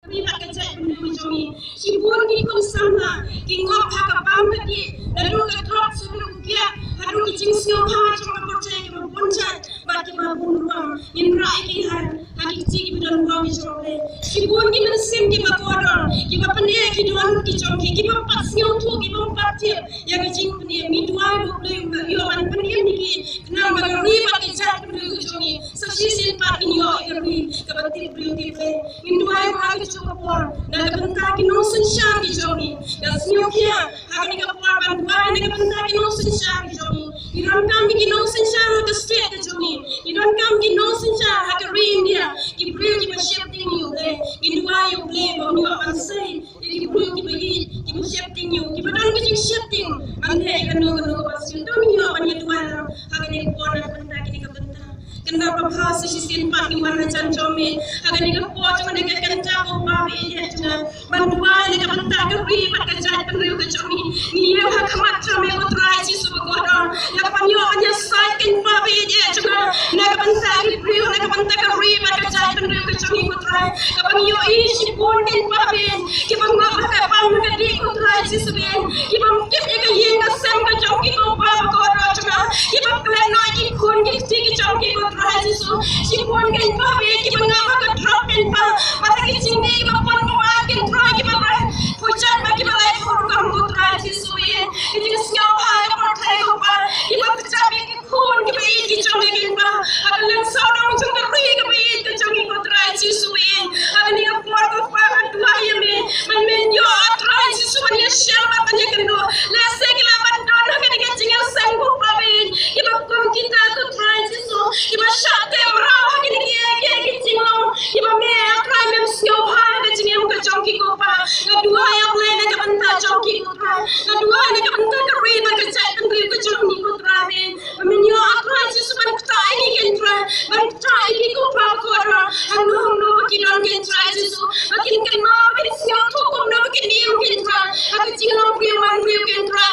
riba kerja penduduk jomi. Sibun di konsama, kingok haka pamati, lalu ketrok sebelum kia, haru kicing siom ha cuma percaya kita puncat, bagi mabun ruang, indra ikihan, haki kicing bidon ruang di jomi. Sibun di mesin di bakodor, kita pendek hidupan di jomi, kita pas siom tu, kita partir, yang kicing pendek midway boleh yoman pendek ni, kenal bagai riba kerja penduduk jomi. Sesisin pak inyo irwi, kebetul beliau tipe, indway haki cukup. Dan kebentar kinong sensyar di jomi. Dan senyum kia, akan ikapur bantuan, dan kebentar kinong sensyar di jomi. Iran kami kinong sensyar ke state di jomi. Iran kami kinong sensyar ke India. Kibru kiba shifting you le. Indua you le, bawni akan say. Kibru kiba shifting you. Kiba dan kicing shifting. Ante kanu pasin. Dami you akan yatuan. Akan ikapur dan kebentar kini kebentar. Kenapa bahasa sisin pak di mana cancomi? Agar nikapur cuma dekat campur babi dia cuma bantuan dekat bentar keri pada kerja penduduk cancomi. Dia hakamat kami utrai si subukodon. Yang panyo hanya saikin babi dia cuma dekat bentar keri dekat bentar keri pada kerja penduduk cancomi utrai. Kapanyo isi pundin babi. Kibang ngapa pang kedi utrai si subin. Kibang kip ika yenga sem cancomi ko babakodon cuma. Kibang kleno ikun kiti cancomi utrai. Rajisu, sipun kan babi, kita ngapa ke drop kan pa, pada kicing ni kita pun makin try kita ber, hujan bagi balai program tu rajisu ye, kita siapa hal pertai kita, kita bercapai kun kita ini kicau ni kita, ada yang saudara chúng beri kita ini kicau ni kita rajisu ye, ada ni kita buat apa dua ye me, menyo rajisu ni siapa tanya kendo, lese kita bantuan kita kicing yang sanggup babi, kita pun kita tu rajisu. Kita syate merah gini kicing long. Kita mea try mem siop ha kicing yang kecongki kopa. Kedua yang lain dekat bentar congki kopa. Kedua dekat bentar keri berkerja pendiri kecongki kopa ben. Menyo try sesuatu kita ini kentra. Bentar ini kopa kopa. Hanu kita kentra sesu. Makin kenal kita siop tu kono makin dia kentra. Kicing long priu kentra.